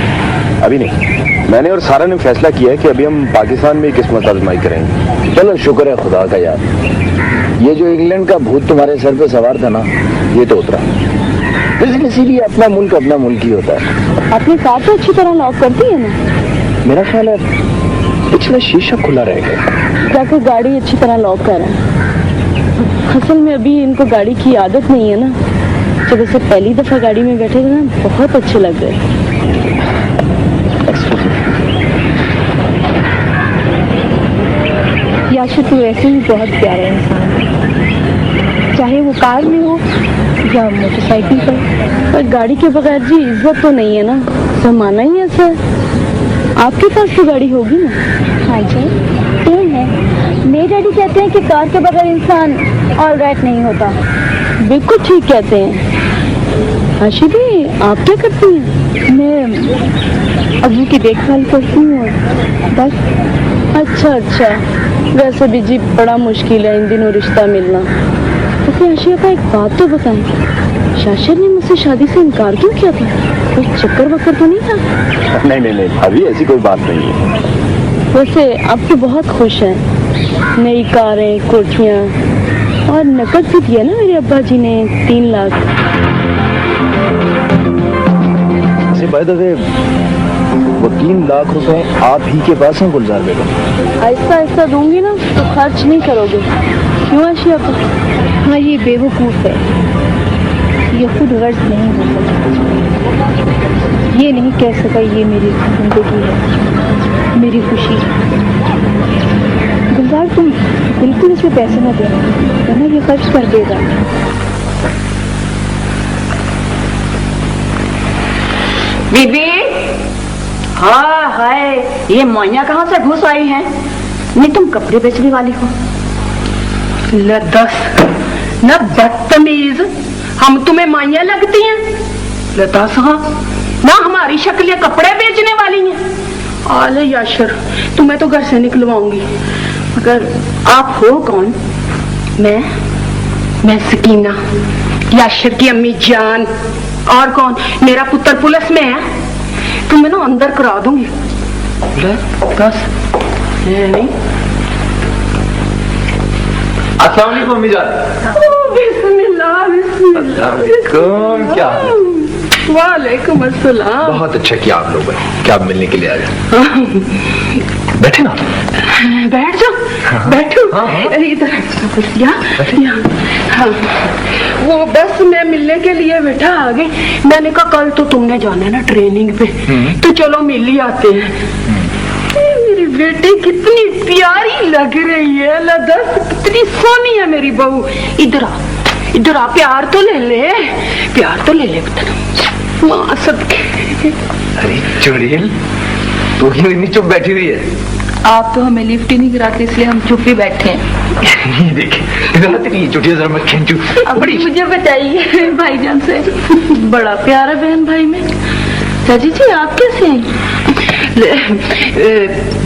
अभी नहीं। मैंने और सारा ने फैसला किया है कि अभी हम पाकिस्तान में किस्मत आजमाई करेंगे। चलो शुक्र है खुदा का यार, ये जो इंग्लैंड का भूत तुम्हारे सर पे सवार था ना, ये तो उतरा। लेकिन इसीलिए अपना मुल्क ही होता है। अपनी कार तो अच्छी तरह लॉक करती है ना? मेरा ख्याल है पिछला शीशा खुला रहेगा। जाकर गाड़ी अच्छी तरह लॉक करें। असल में अभी इनको गाड़ी की आदत नहीं है ना। जब ऐसे पहली दफा गाड़ी में बैठे थे ना, बहुत अच्छे लग रहे। याशिर तू ऐसे ही बहुत प्यारा इंसान है, चाहे वो कार में हो या मोटरसाइकिल पर गाड़ी के बगैर जी इज्जत तो नहीं है ना, जमाना ही ऐसा है। आपके पास तो गाड़ी होगी ना? हाँ जी क्यों है। मेरे डैडी कहते हैं कि कार के बगैर इंसान ऑल राइट नहीं होता। बिल्कुल ठीक कहते हैं। आशिबी आप क्या करती हैं? मैं अबू की देखभाल करती हूँ बस। अच्छा, वैसे भी जी बड़ा मुश्किल है इन दिनों रिश्ता मिलना। तो फिर आशिया का एक बात तो बताएं, शाशिर ने मुझसे शादी से इनकार क्यों किया था? कोई चक्कर वक्कर तो नहीं था? नहीं, अभी ऐसी कोई बात नहीं है। वैसे अब तो बहुत खुश हैं, नई कारें, कोठियाँ, और नकद भी दिया ना मेरे अब्बा जी ने 3 लाख। बाय द वे, वो 3 लाख रुपए आप ही के पास हैं गुलजार बेगम? ऐसा ऐसा दूंगी ना तो खर्च नहीं करोगे, क्यों आशिया? हाँ ये बेवकूफ़ है, ये खुद गर्ज नहीं हो सकता, ये नहीं कह सका ये मेरी जिंदगी है, मेरी खुशी। गुलजार तुम बिल्कुल इसमें पैसे न देना, वरना ये खर्च कर देगा। बीबी, हाँ हाय, ये मोइया कहाँ से घुस आई हैं? नहीं तुम कपड़े बेचने वाली हो? लदस न बदतमीज, हम तुम्हें माइया लगती हैं? लदस हाँ ना, हमारी शक्ल कपड़े बेचने वाली हैं। आले याशिर, तुम्हें तो घर से निकलवाऊंगी। मगर आप हो कौन? मैं सकीना, याशिर की अम्मी जान। और कौन? मेरा पुत्र पुलिस में है, तुम्हें ना अंदर करा दूंगी। बस नहीं। अस्सलाम वालेकुम अम्मी जान। बिस्मिल्लाह बिस्मिल्लाह। क्या हाल है? वालेकुम अस्सलाम। बहुत अच्छा किया आप लोगों ने, क्या आप मिलने के लिए आ गए। बैठे ना, बैठ जाओ, बैठो। इधर हाँ। वो बस मैं मिलने के लिए बेटा आ गई। मैंने कहा कल तो तुमने जाना है ना ट्रेनिंग पे, तो चलो मिल ही आते हैं। मेरी बेटी कितनी प्यारी लग रही है, लदस कितनी सोनी है मेरी बहू। इधर आ, प्यार तो ले ले, प्यार तो ले ले पुत्र, माँ सबके। अरे चुड़ैल, तू क्यों इतनी चुप बैठी हुई है? आप तो हमें लिफ्ट ही नहीं कराते, इसलिए हम चुप ही बैठे हैं। ये देखिए चुटिया जरा मैं खींचू। बड़ी मुझे बताइए भाईजान से, बड़ा प्यारा बहन भाई में। चाची जी आप कैसे हैं?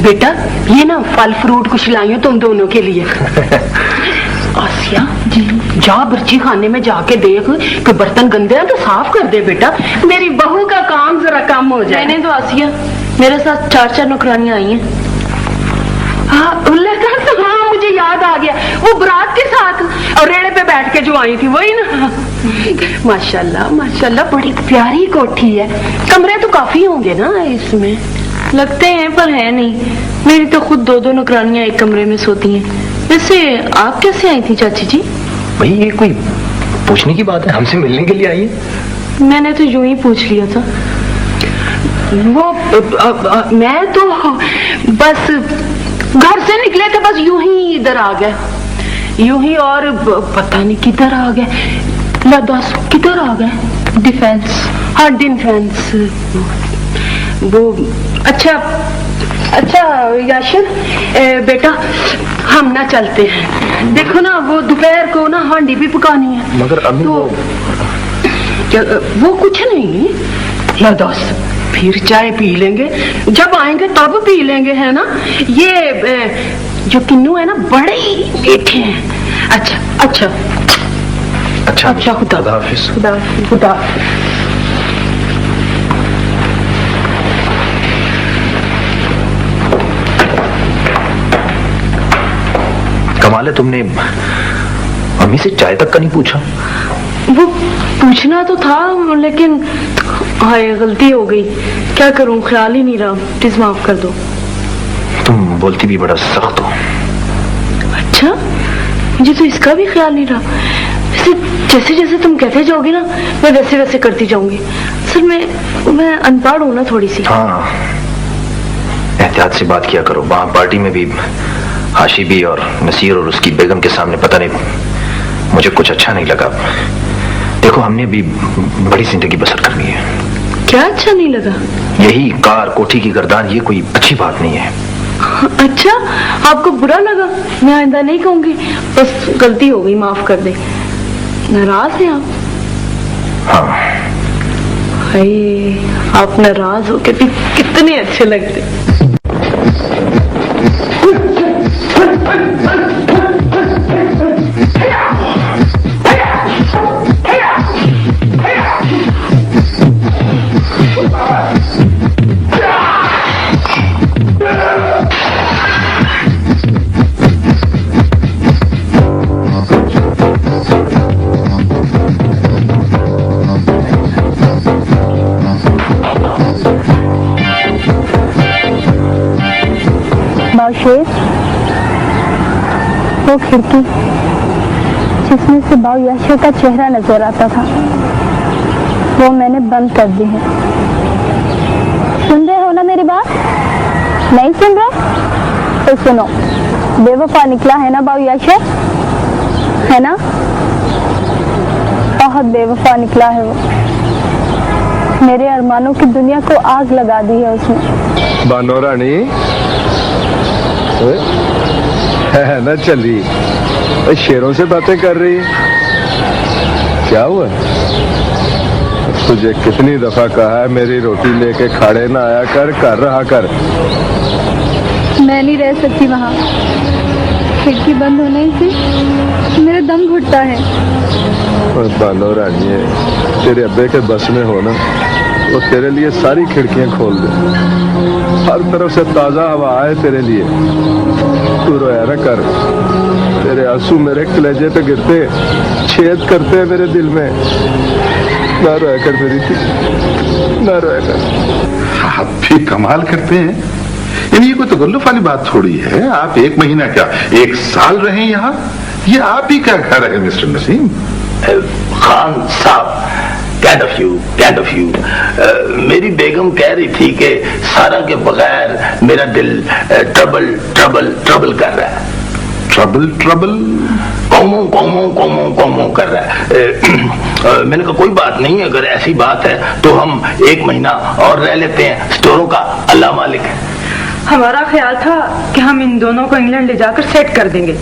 बेटा ये ना फल फ्रूट कुछ लाई हो तुम दोनों के लिए। आसिया जी जा बर्ची खाने में जाके देख कि बर्तन गंदे हैं तो साफ कर दे बेटा। मेरी बहू का काम जरा कम हो जाए। मैंने तो आसिया, मेरे साथ 4-4 नौकरानियां आई हैं। हाँ हाँ, मुझे याद आ गया, वो बारात के साथ और रेड़े पे बैठ के जो आई थी वही ना। माशाल्लाह माशाल्लाह, बड़ी प्यारी कोठी है। कमरे तो काफी होंगे ना इसमें? लगते हैं पर है नहीं। मेरी तो खुद 2-2 नौकरानियां एक कमरे में सोती हैं। वैसे आप कैसे आई थी चाची जी? भाई ये कोई पूछने की बात है? हमसे मिलने के लिए आई है? मैंने तो यूं ही पूछ लिया था। वो मैं तो बस घर से निकले थे, बस यूं ही इधर आ गए, यूं ही, और पता नहीं किधर आ गए। लदास किधर आ गए? डिफेंस। हाँ डिफेंस। वो अच्छा अच्छा याशिर बेटा, हम ना चलते हैं। देखो ना वो दोपहर को ना हांडी भी पकानी है। मगर अम्मी तो वो कुछ नहीं, लदास फिर चाय पी लेंगे, जब आएंगे तब पी लेंगे, है ना? ये जो किन्नू है ना बड़े ही मीठे हैं। अच्छा अच्छा अच्छा अच्छा, खुदा हाफिज। खुदा। कमाल है, तुमने अम्मी से चाय तक का नहीं पूछा? वो पूछना तो था लेकिन हाय गलती हो गई, क्या करूं, ख्याल ही नहीं रहा। प्लीज माफ कर दो। तुम बोलती भी बड़ा सख्त हो। अच्छा, मुझे तो इसका भी ख्याल नहीं रहा। वैसे जैसे जैसे तुम कहते जाओगे ना मैं वैसे वैसे करती जाऊंगी। असल में मैं अनपढ़ हूं ना थोड़ी सी। हाँ, एहतियात से बात किया करो। वहां पार्टी में भी हाशी भी और नसीर और उसकी बेगम के सामने पता नहीं, मुझे कुछ अच्छा नहीं लगा। देखो हमने भी बड़ी जिंदगी बसर करनी है। क्या अच्छा नहीं लगा? यही कार कोठी की गर्दान, ये कोई अच्छी बात नहीं है। अच्छा, आपको बुरा लगा? मैं आइंदा नहीं कहूंगी, बस गलती हो गई, माफ कर दे। नाराज हैं आप? हाँ। हाय, आप नाराज हो के भी कितने अच्छे लगते। शेर, वो खिड़की जिसमें से बाऊ याशर का चेहरा नजर आता था, वो मैंने बंद कर दी है। सुन रहे हो ना मेरी बात? नहीं सुन रहे तो सुनो। बेवफा निकला है ना बाऊ याशर, है ना? बहुत बेवफा निकला है वो। मेरे अरमानों की दुनिया को आग लगा दी है उसने। बानो रानी है ना, चली शेरों से बातें कर रही है। क्या हुआ? तुझे कितनी दफा कहा है मेरी रोटी लेके खाड़े ना आया कर रहा कर। मैं नहीं रह सकती वहाँ। खिड़की बंद होने से मेरा दम घुटता है। बानो रानी, तेरे अब्बे के बस में हो ना, वो तेरे लिए सारी खिड़कियां खोल दे, हर तरफ से ताजा हवा आए तेरे लिए। तू रोया ना कर, तेरे आंसू मेरे कलेजे पे गिरते, छेद करते हैं मेरे दिल में। ना रोया कर मेरी थी, ना रोया कर। आप भी कमाल करते हैं। यानी ये कोई तकल्लुफ वाली बात थोड़ी है। आप 1 महीना क्या 1 साल रहे यहाँ, ये आप ही क्या घर है मिस्टर नसीम? खान साहब, कैंड ऑफ यू। मेरी बेगम कह रही थी कि सारा के बगैर मेरा दिल ट्रबल कर रहा है। ट्रबल कौमों कर रहा है। मैंने कहा कोई बात नहीं, अगर ऐसी बात है तो हम 1 महीना और रह लेते हैं, स्टोरों का अल्लाह मालिक है। हमारा ख्याल था कि हम इन दोनों को इंग्लैंड ले जाकर सेट कर देंगे,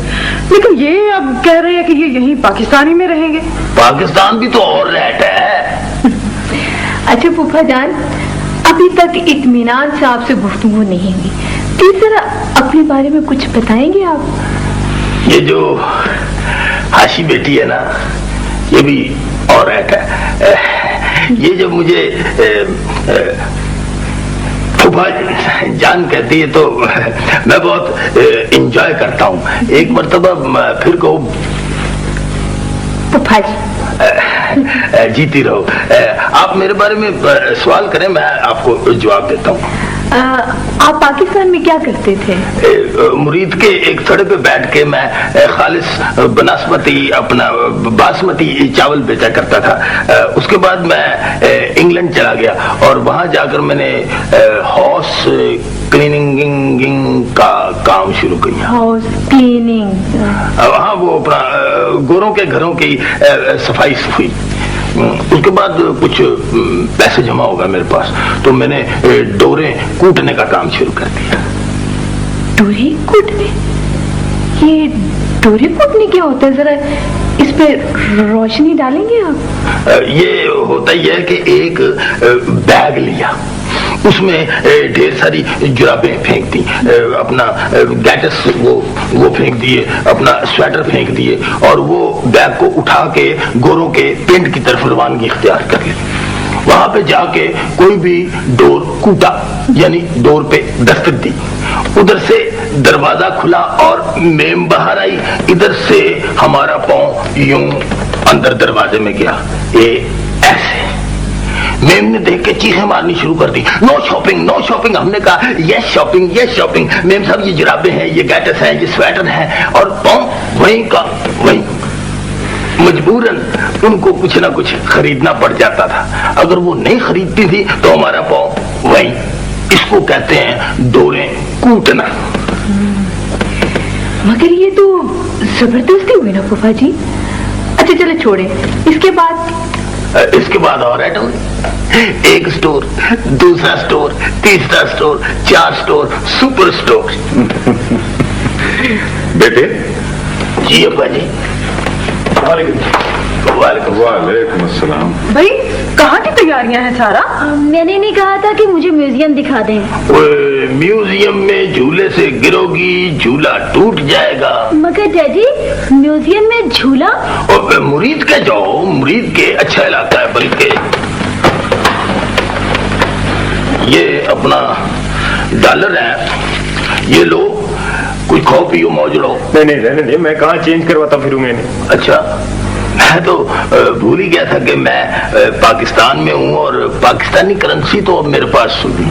लेकिन ये अब कह रहे हैं कि ये यहीं पाकिस्तानी में रहेंगे। पाकिस्तान भी तो और रेट है। अच्छा फूफा जान, अभी तक इत्मीनान से आपसे गुफ्तगू नहीं हुई, तो जरा अपने बारे में कुछ बताएंगे आप? ये जो हाशी बेटी है ना, ये भी औरत है। ये जब मुझे फूफा जान कहती है तो मैं बहुत एंजॉय करता हूँ। एक मर्तबा फिर कहूँ फूफा जी। जीती रहो। आप मेरे बारे में सवाल करें, मैं आपको जवाब देता हूँ। आप पाकिस्तान में क्या करते थे? मुरीद के एक थड़े पे बैठ के मैं खालिस बनस्पति अपना बासमती चावल बेचा करता था। उसके बाद मैं इंग्लैंड चला गया और वहां जाकर मैंने हाउस क्लीनिंग का काम शुरू किया। House cleaning? हाँ, वो अपना गोरों के घरों की सफाई हुई। उसके बाद कुछ पैसे जमा हो गए मेरे पास, तो मैंने डोरे कूटने का काम शुरू कर दिया। डोरे कूटने? ये डोरे कूटने क्या होता है, जरा इस पे रोशनी डालेंगे आप? ये होता ही है कि एक बैग लिया, उसमें ढेर सारी जुराबें फेंक दी, अपना गैटस वो फेंक दिए, अपना स्वेटर फेंक दिए और वो बैग को उठा के गोरों के पिंड की तरफ रवानगी इख्तियार कर ली। वहां पे जाके कोई भी डोर कूटा, यानी डोर पे दस्तक दी, उधर से दरवाजा खुला और मेम बाहर आई, इधर से हमारा पांव यूं अंदर दरवाजे में गया। ये ऐसे मेम ने देख के चीखें मारनी शुरू कर दी, नो शॉपिंग नो शॉपिंग। हमने कहा yes shopping yes shopping. Ma'am साहब, ये जुराबे हैं, ये गैटस हैं, ये स्वेटर हैं, और पांव वहीं का वहीं। मजबूरन उनको कुछ ना कुछ खरीदना पड़ जाता था। अगर वो नहीं खरीदती थी तो हमारा पांव वहीं। इसको कहते हैं डोरे कूटना। मगर ये तो जबरदस्ती हुई ना फूफा जी। अच्छा चलो छोड़े, इसके बाद और आइटम, एक स्टोर, दूसरा स्टोर, तीसरा स्टोर, 4 स्टोर, सुपर स्टोर। बेटे। जी अब्बा जी। वालेकुम अस्सलाम। भाई कहाँ की तैयारियां हैं सारा? मैंने नहीं कहा था कि मुझे म्यूजियम दिखा दें। म्यूजियम में झूले से गिरोगी, झूला टूट जाएगा। मगर डैडी, म्यूजियम में झूला? और मुरीद के जाओ, मुरीद के अच्छा इलाका है। बल्कि ये अपना डॉलर है, ये लो, कुछ खाओ पियो मौज लो। नहीं रहने दे, मैं कहाँ चेंज करवाता फिरूंगा इन्हें। अच्छा, मैं तो भूल ही गया था कि मैं पाकिस्तान में हूँ और पाकिस्तानी करेंसी तो अब मेरे पास होगी।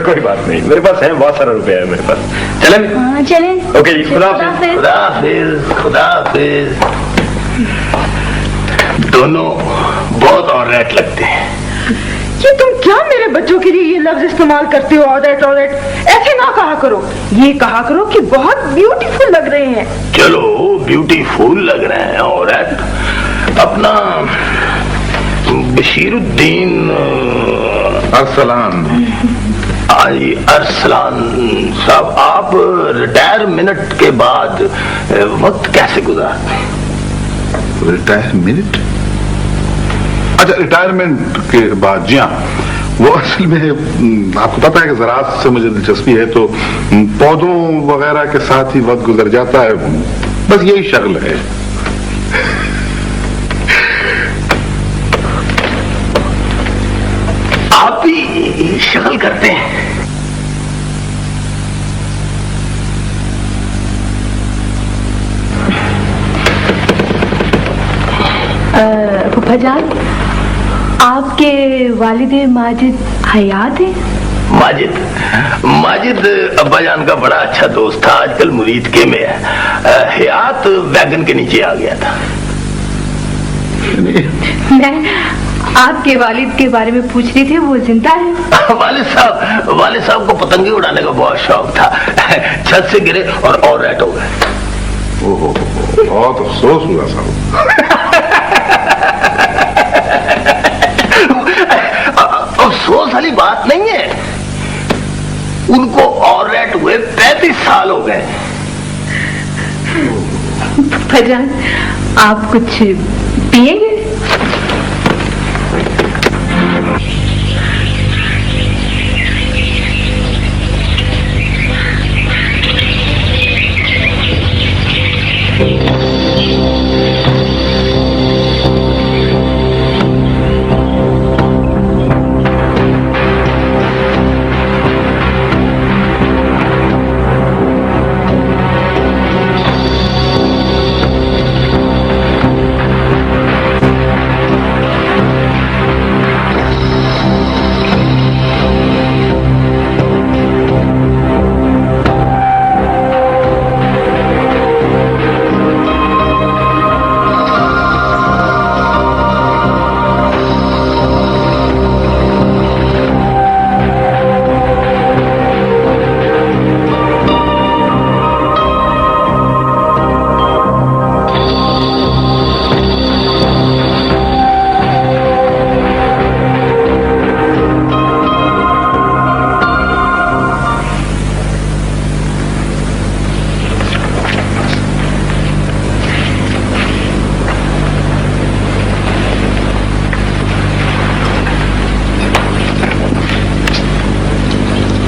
कोई बात नहीं, मेरे पास है, बहुत सारा रुपया है मेरे पास। चलें? हाँ चलें। ओके जी, खुदा हाफिज। खुदा हाफिज, खुदा हाफिज। दोनों बहुत ऑलराइट लगते हैं। ये तुम क्या मेरे बच्चों के लिए ये लफ्ज इस्तेमाल करते हो? ऑलराइट ऑलराइट ऐसे ना कहा करो, ये कहा करो कि बहुत ब्यूटीफुल लग रहे हैं। चलो ब्यूटीफुल लग रहे हैं ऑलराइट। अपना बशीरुद्दीन अरसलान। अरसलान साहब, आप रिटायरमेंट के बाद वक्त कैसे गुजारते हैं? रिटायरमेंट? अच्छा, रिटायरमेंट के बाद, जी हाँ, वो असल में आपको पता है कि ज़राअत से मुझे दिलचस्पी है, तो पौधों वगैरह के साथ ही वक्त गुजर जाता है, बस यही शगल है। आप भी शगल करते हैं? फूफा जान, आपके वालिद माजिद हयात है? माजिद अब्बाजान का बड़ा अच्छा दोस्त था, आजकल मुरीद के में है। हयात वैगन के नीचे आ गया था। मैं आपके वालिद के बारे में पूछ रही थी, वो जिंदा है? वालिद साहब को पतंगे उड़ाने का बहुत शौक था। छत से गिरे और ऑलराइट हो गए। ओहो, बहुत अफसोस हुआ साहब। अफसोस वाली बात नहीं है, उनको ऑलराइट हुए 35 साल हो गए। फजान, आप कुछ पिएंगे?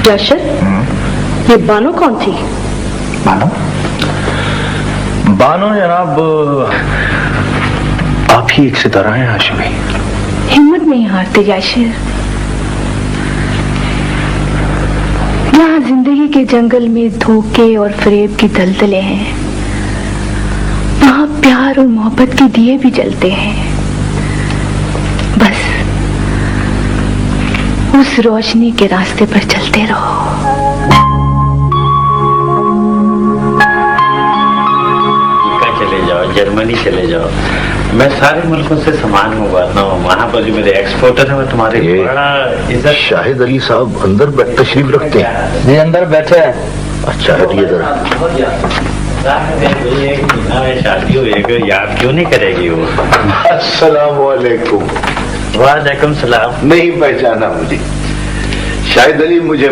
याशर, ये बानो कौन थी? बानो? बानो जनाब आप ही एक सितारा हैं हाशिमी। हिम्मत नहीं हारते याशिर। यहाँ जिंदगी के जंगल में धोखे और फरेब की दलदलें हैं, वहाँ प्यार और मोहब्बत के दिए भी जलते हैं। बस उस रोशनी के रास्ते पर चलते रहो। चले जाओ, जर्मनी चले जाओ, मैं सारे मुल्कों से सामान मंगवाता हूँ। वहाँ पर जो मेरे एक्सपोर्टर है वो तुम्हारे बड़ा इज्जत। शाहिद अली साहब अंदर तशरीफ रखते हैं? जी अंदर बैठे हैं। अच्छा हटिए जरा। शादी हो याद क्यों नहीं करेगी वो? अस्सलाम वालेकुम। वालेकुम सलाम। नहीं पहचाना मुझे? शाहिद अली मुझे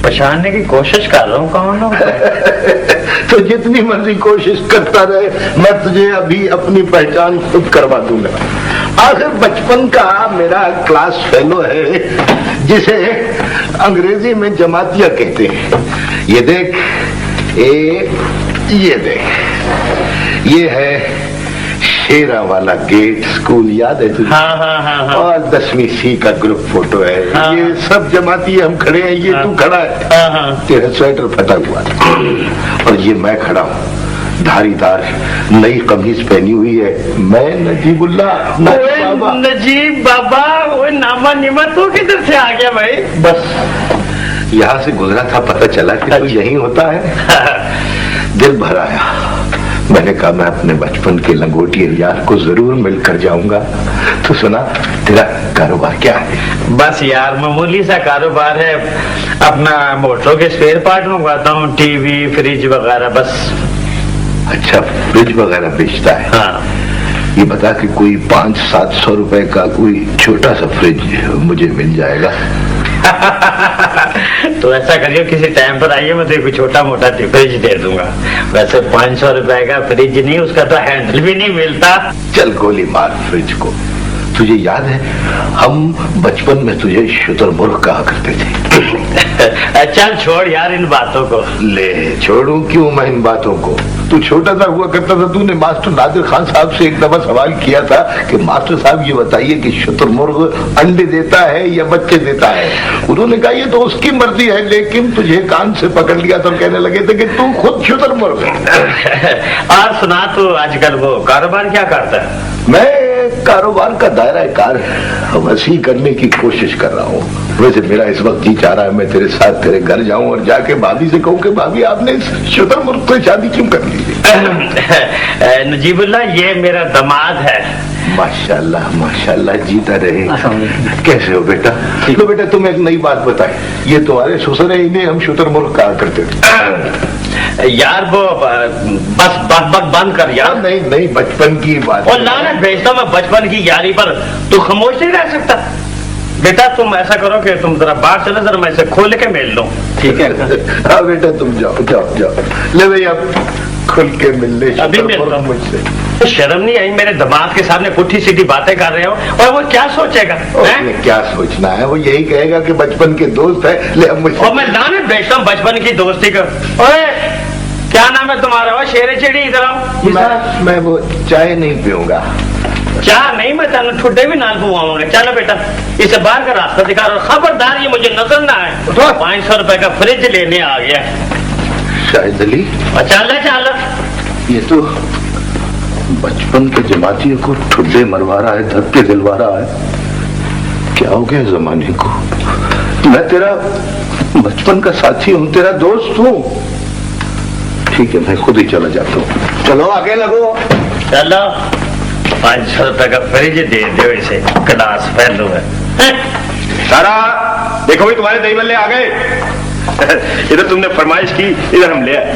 पहचानने की कोशिश कर रहा हूँ। कौन हो? तो जितनी मर्जी कोशिश करता रहे, मैं तुझे अभी अपनी पहचान खुद करवा दूंगा। आखिर बचपन का मेरा क्लास फेलो है, जिसे अंग्रेजी में जमातिया कहते हैं। ये देख, ये देख, ये है शेरा वाला गेट स्कूल, याद है तुझे? हाँ। और 10वीं सी का ग्रुप फोटो है। हाँ। ये सब जमाती हम खड़े हैं, ये तू खड़ा है। हाँ। तेरा स्वेटर फटा हुआ है और ये मैं खड़ा हूँ, धारीदार नई कमीज पहनी हुई है। मैं नजीबुल्लाह बाबा। नजीब बाबा, वो नामा निमा तो किधर से आ गया भाई? बस यहाँ से गुजरा था, पता चला कि तू यही होता है। दिल भर आया, मैंने कहा मैं अपने बचपन के लंगोटी यार को जरूर मिलकर जाऊंगा। तो सुना, तेरा कारोबार क्या है? बस यार मामूली सा कारोबार है, अपना मोटरों के स्पेयर पार्ट मंगवाता हूँ, टीवी फ्रिज वगैरह बस। अच्छा, फ्रिज वगैरह बेचता है? हाँ। ये बता कि कोई 500-700 रुपए का कोई छोटा सा फ्रिज मुझे मिल जाएगा? तो ऐसा करिए, किसी टाइम पर आइए, मैं तो छोटा मोटा फ्रिज दे दूंगा। वैसे 500 रुपए का फ्रिज नहीं, उसका तो हैंडल भी नहीं मिलता। चल गोली मार फ्रिज को। तुझे याद है हम बचपन में तुझे शुतुरमुर्ग कहा करते थे? चल छोड़ यार इन बातों को। ले छोड़ू क्यों मैं इन बातों को? तू छोटा सा हुआ करता था, तूने मास्टर नादिर खान साहब से एक दफा सवाल किया था कि मास्टर साहब ये बताइए कि शुतुरमुर्ग अंडे देता है या बच्चे देता है? उन्होंने कहा ये तो उसकी मर्जी है, लेकिन तुझे कान से पकड़ लिया तो कहने लगे थे कि तू खुद शुतुरमुर्ग है। और सुना, तो आजकल वो कारोबार क्या करता है? मैं कारोबार का दायरा कार वसी करने की कोशिश कर रहा हूँ। वैसे मेरा इस वक्त जी चाह रहा है मैं तेरे साथ तेरे घर जाऊं और जाके भाभी से कहूं कि भाभी आपने इस शुतुरमुर्ग से शादी क्यों कर ली? नजीबुल्लाह, ये मेरा दामाद है। माशाल्लाह माशाल्लाह, जीता रहे। कैसे हो बेटा? लो बेटा, तुम एक नई बात बताए, ये तुम्हारे ससुर है, इन्हें हम शुतुरमुर्ग कहा करते थे। यार वो बस बंद कर यार। नहीं नहीं, बचपन की बात। और लानत भेजता मैं बचपन की यारी पर, तू खामोश नहीं रह सकता। बेटा तुम ऐसा करो कि तुम जरा बाहर चले, जरा मैं इसे खोल के मिल लूं, ठीक है? हाँ बेटा, तुम जाओ जाओ जाओ। ले भाई, अब खुल के मिल ले। अभी मिलता हूं मुझसे। शर्म नहीं आई? मेरे दामाद के सामने पुट्ठी सीधी बातें कर रहे हो, और वो क्या सोचेगा? क्या सोचना है? वो यही कहेगा कि बचपन के दोस्त है। ले अब मुझे। और मैं लानत भेजता हूँ बचपन की दोस्ती का। ओए क्या नाम है तुम्हारा? वो शेरे चिड़ी, इधर आओ। मैं वो चाय नहीं पीऊंगा। चाह नहीं, मैं तेन ठुड्डे भी नाल पवाऊंगा। चलो बेटा, इसे बाहर का रास्ता दिखा, और खबरदार ये मुझे नजर ना आए। 500 रुपए का फ्रिज लेने आ गया शाहिद अली। चल चल, ये तो बचपन के जमातियों को ठुड्डे मरवा रहा है, धक्के दिलवा रहा है। क्या हो गया जमाने को? मैं तेरा बचपन का साथी हूँ, तेरा दोस्त हूँ। ठीक है, मैं खुद ही चला जाता हूँ। चलो आगे लगो। चलो, 500 रुपए का फ्रिज दे दो इसे, क्लास फेलो है। सारा देखो भाई, तुम्हारे दही बल्ले आ गए। इधर तुमने फरमाइश की, इधर हम ले आए।